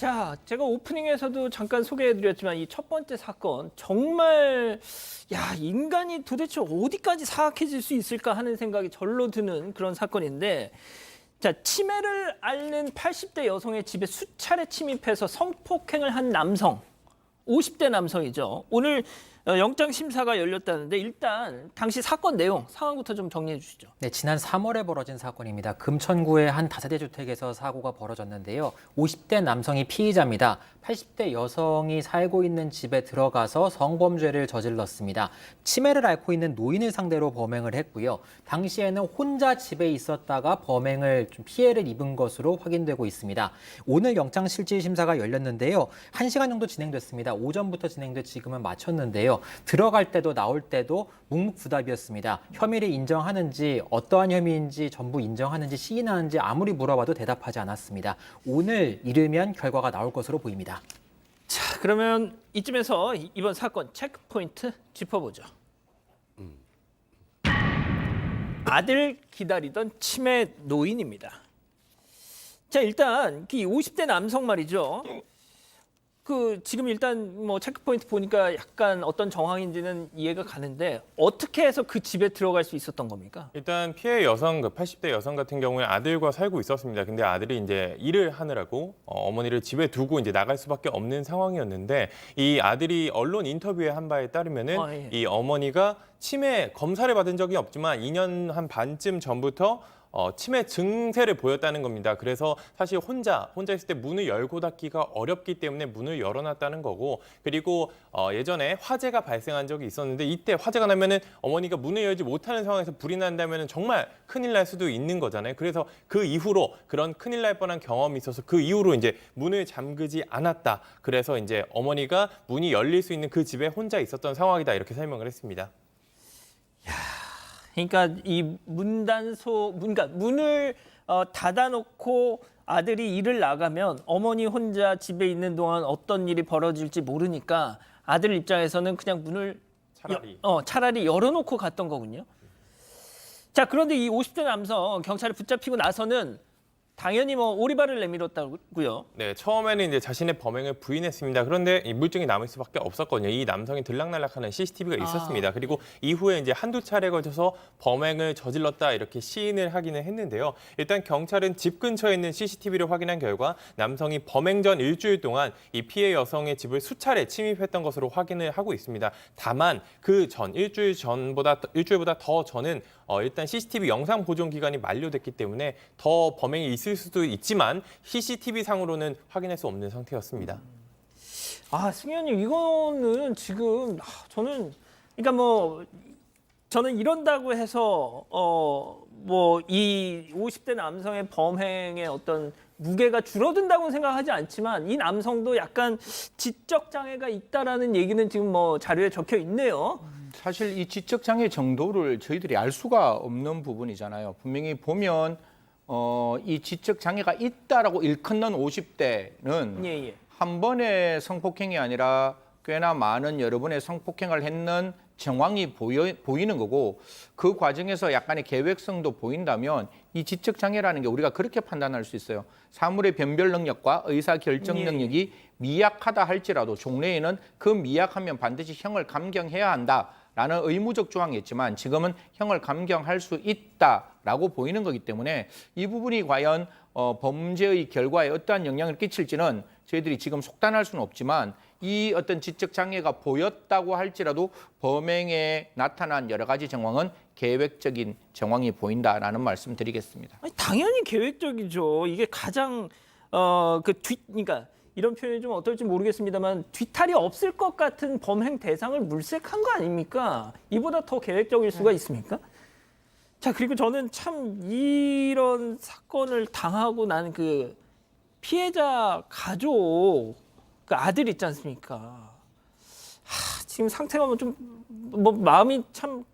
자, 제가 오프닝에서도 잠깐 소개해드렸지만 이 첫 번째 사건 정말 인간이 도대체 어디까지 사악해질 수 있을까 하는 생각이 절로 드는 그런 사건인데 자, 치매를 앓는 80대 여성의 집에 수차례 침입해서 성폭행을 한 남성, 50대 남성이죠. 오늘 영장 심사가 열렸다는데 일단 당시 사건 내용, 상황부터 좀 정리해 주시죠. 네, 지난 3월에 벌어진 사건입니다. 금천구의 한 다세대 주택에서 사고가 벌어졌는데요. 50대 남성이 피의자입니다. 80대 여성이 살고 있는 집에 들어가서 성범죄를 저질렀습니다. 치매를 앓고 있는 노인을 상대로 범행을 했고요. 당시에는 혼자 집에 있었다가 범행을 피해를 입은 것으로 확인되고 있습니다. 오늘 영장실질심사가 열렸는데요. 1시간 정도 진행됐습니다. 오전부터 진행돼 지금은 마쳤는데요. 들어갈 때도 나올 때도 묵묵부답이었습니다. 혐의를 인정하는지 어떠한 혐의인지 전부 인정하는지 시인하는지 아무리 물어봐도 대답하지 않았습니다. 오늘 이르면 결과가 나올 것으로 보입니다. 자, 그러면 이쯤에서 이번 사건 체크포인트 짚어보죠. 아들 기다리던 치매 노인입니다. 자, 일단 이 50대 남성 말이죠. 지금 일단 뭐 체크포인트 보니까 약간 어떤 정황인지는 이해가 가는데 어떻게 해서 그 집에 들어갈 수 있었던 겁니까? 일단 피해 여성, 80대 여성 같은 경우에 아들과 살고 있었습니다. 근데 아들이 이제 일을 하느라고 어머니를 집에 두고 이제 나갈 수밖에 없는 상황이었는데 이 아들이 언론 인터뷰에 한 바에 따르면은 예. 이 어머니가 치매 검사를 받은 적이 없지만 2년 한 반쯤 전부터 치매 증세를 보였다는 겁니다. 그래서 사실 혼자 있을 때 문을 열고 닫기가 어렵기 때문에 문을 열어놨다는 거고, 그리고 예전에 화재가 발생한 적이 있었는데 이때 화재가 나면은 어머니가 문을 열지 못하는 상황에서 불이 난다면은 정말 큰일 날 수도 있는 거잖아요. 그래서 그 이후로 그런 큰일 날 뻔한 경험이 있어서 그 이후로 이제 문을 잠그지 않았다. 그래서 이제 어머니가 문이 열릴 수 있는 그 집에 혼자 있었던 상황이다. 이렇게 설명을 했습니다. 그러니까 이 문을 닫아놓고 아들이 일을 나가면 어머니 혼자 집에 있는 동안 어떤 일이 벌어질지 모르니까 아들 입장에서는 그냥 문을 차라리 열어놓고 갔던 거군요. 자, 그런데 이 50대 남성 경찰에 붙잡히고 나서는 당연히 뭐 오리발을 내밀었다고요. 네, 처음에는 이제 자신의 범행을 부인했습니다. 그런데 이 물증이 남을 수밖에 없었거든요. 이 남성이 들락날락하는 CCTV가 있었습니다. 그리고 이후에 이제 한두 차례 걸쳐서 범행을 저질렀다 이렇게 시인을 하기는 했는데요. 일단 경찰은 집 근처에 있는 CCTV를 확인한 결과 남성이 범행 전 일주일 동안 이 피해 여성의 집을 수차례 침입했던 것으로 확인을 하고 있습니다. 다만 그 전 일주일보다 더 전은 일단 CCTV 영상 보존 기간이 만료됐기 때문에 더 범행이 있을 수도 있지만 CCTV 상으로는 확인할 수 없는 상태였습니다. 승현님, 이거는 지금 저는 저는 이런다고 해서 이 50대 남성의 범행의 어떤 무게가 줄어든다고는 생각하지 않지만 이 남성도 약간 지적 장애가 있다라는 얘기는 지금 자료에 적혀 있네요. 사실 이 지적 장애 정도를 저희들이 알 수가 없는 부분이잖아요. 분명히 보면 이 지적 장애가 있다라고 일컫는 50대는 한 번의 성폭행이 아니라 꽤나 많은 여러 번의 성폭행을 했는 정황이 보이는 거고, 그 과정에서 약간의 계획성도 보인다면 이 지적 장애라는 게 우리가 그렇게 판단할 수 있어요. 사물의 변별 능력과 의사 결정 능력이 미약하다 할지라도 종래에는 그 미약하면 반드시 형을 감경해야 한다라는 의무적 조항이 있지만 지금은 형을 감경할 수 있다라고 보이는 거기 때문에 이 부분이 과연 범죄의 결과에 어떠한 영향을 끼칠지는 저희들이 지금 속단할 수는 없지만 이 어떤 지적 장애가 보였다고 할지라도 범행에 나타난 여러 가지 정황은 계획적인 정황이 보인다라는 말씀 드리겠습니다. 당연히 계획적이죠. 이게 가장 그러니까 이런 표현이 좀 어떨지 모르겠습니다만 뒤탈이 없을 것 같은 범행 대상을 물색한 거 아닙니까? 이보다 더 계획적일 수가 있습니까? 자, 그리고 저는 참 이런 사건을 당하고 난 그 피해자 가족 그 아들 있지 않습니까? 지금 상태가 좀 마음이 참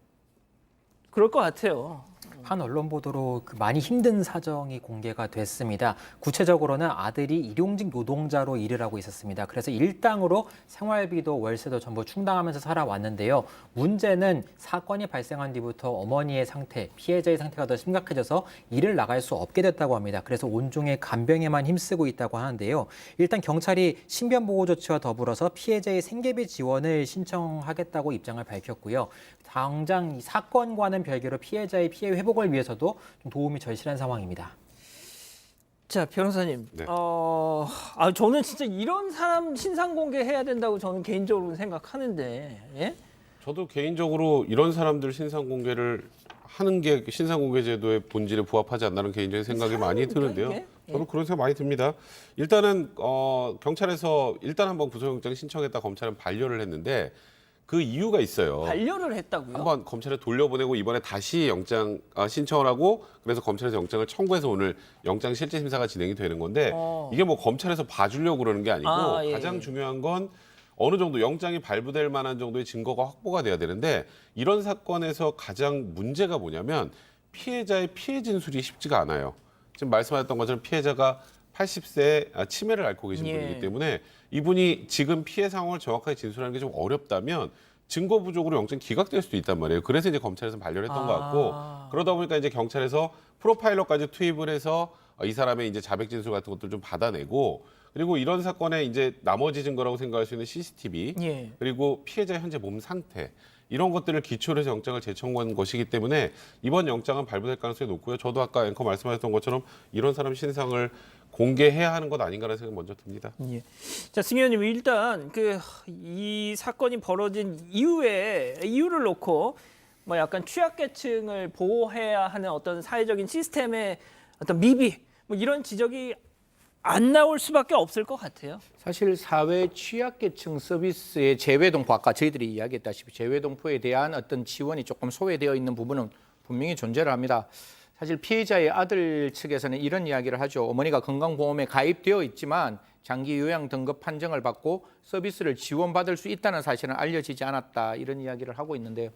그럴 것 같아요. 한 언론 보도로 많이 힘든 사정이 공개가 됐습니다. 구체적으로는 아들이 일용직 노동자로 일을 하고 있었습니다. 그래서 일당으로 생활비도 월세도 전부 충당하면서 살아왔는데요. 문제는 사건이 발생한 뒤부터 어머니의 상태, 피해자의 상태가 더 심각해져서 일을 나갈 수 없게 됐다고 합니다. 그래서 온종일 간병에만 힘쓰고 있다고 하는데요. 일단 경찰이 신변보호 조치와 더불어서 피해자의 생계비 지원을 신청하겠다고 입장을 밝혔고요. 당장 이 사건과는 별개로 피해자의 피해 회복을 위해서도 좀 도움이 절실한 상황입니다. 자, 변호사님. 네. 저는 진짜 이런 사람 신상 공개해야 된다고 저는 개인적으로 생각하는데. 예? 저도 개인적으로 이런 사람들 신상 공개를 하는 게 신상 공개 제도의 본질에 부합하지 않나는 개인적인 생각이 많이 드는데요. 이게? 예. 저는 그런 생각 많이 듭니다. 일단은 경찰에서 일단 한번 구속영장 신청했다 검찰은 반려를 했는데 그 이유가 있어요. 반려를 했다고요? 한번 검찰에 돌려보내고 이번에 다시 영장 신청을 하고 그래서 검찰에서 영장을 청구해서 오늘 영장 실질 심사가 진행이 되는 건데 이게 뭐 검찰에서 봐주려고 그러는 게 아니고 예, 가장 예. 중요한 건 어느 정도 영장이 발부될 만한 정도의 증거가 확보가 돼야 되는데 이런 사건에서 가장 문제가 뭐냐면 피해자의 피해 진술이 쉽지가 않아요. 지금 말씀하셨던 것처럼 피해자가 80세 치매를 앓고 계신 예. 분이기 때문에 이분이 지금 피해 상황을 정확하게 진술하는 게 좀 어렵다면 증거 부족으로 영장 기각될 수도 있단 말이에요. 그래서 이제 검찰에서 반려를 했던 것 같고 그러다 보니까 이제 경찰에서 프로파일러까지 투입을 해서 이 사람의 이제 자백 진술 같은 것들 좀 받아내고 그리고 이런 사건에 이제 나머지 증거라고 생각할 수 있는 CCTV 예. 그리고 피해자의 현재 몸 상태 이런 것들을 기초로 해서 영장을 재청구한 것이기 때문에 이번 영장은 발부될 가능성이 높고요. 저도 아까 앵커 말씀하셨던 것처럼 이런 사람 신상을 공개해야 하는 것 아닌가라는 생각이 먼저 듭니다. 예. 자, 승 의원님 일단 이 사건이 벌어진 이유를 놓고 뭐 약간 취약계층을 보호해야 하는 어떤 사회적인 시스템의 어떤 미비 뭐 이런 지적이 안 나올 수밖에 없을 것 같아요. 사실 사회 취약계층 서비스의 재외동포 아까 저희들이 이야기했다시피 재외동포에 대한 어떤 지원이 조금 소외되어 있는 부분은 분명히 존재를 합니다. 사실 피해자의 아들 측에서는 이런 이야기를 하죠. 어머니가 건강보험에 가입되어 있지만 장기 요양 등급 판정을 받고 서비스를 지원받을 수 있다는 사실은 알려지지 않았다. 이런 이야기를 하고 있는데요.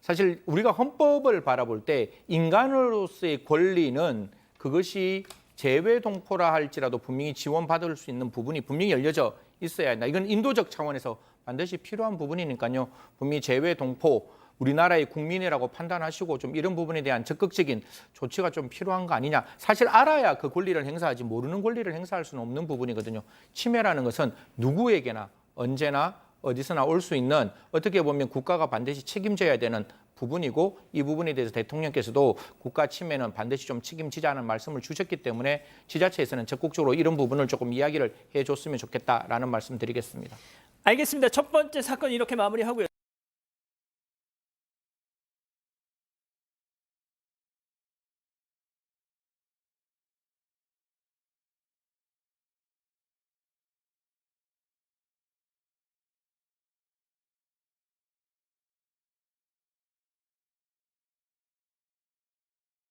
사실 우리가 헌법을 바라볼 때 인간으로서의 권리는 그것이 재외동포라 할지라도 분명히 지원받을 수 있는 부분이 분명히 열려져 있어야 한다. 이건 인도적 차원에서 반드시 필요한 부분이니까요. 분명히 재외동포 우리나라의 국민이라고 판단하시고 좀 이런 부분에 대한 적극적인 조치가 좀 필요한 거 아니냐. 사실 알아야 그 권리를 행사하지 모르는 권리를 행사할 수는 없는 부분이거든요. 치매라는 것은 누구에게나 언제나 어디서나 올 수 있는 어떻게 보면 국가가 반드시 책임져야 되는 부분이고 이 부분에 대해서 대통령께서도 국가 침해는 반드시 좀 책임지자는 말씀을 주셨기 때문에 지자체에서는 적극적으로 이런 부분을 조금 이야기를 해줬으면 좋겠다라는 말씀 드리겠습니다. 알겠습니다. 첫 번째 사건 이렇게 마무리하고요.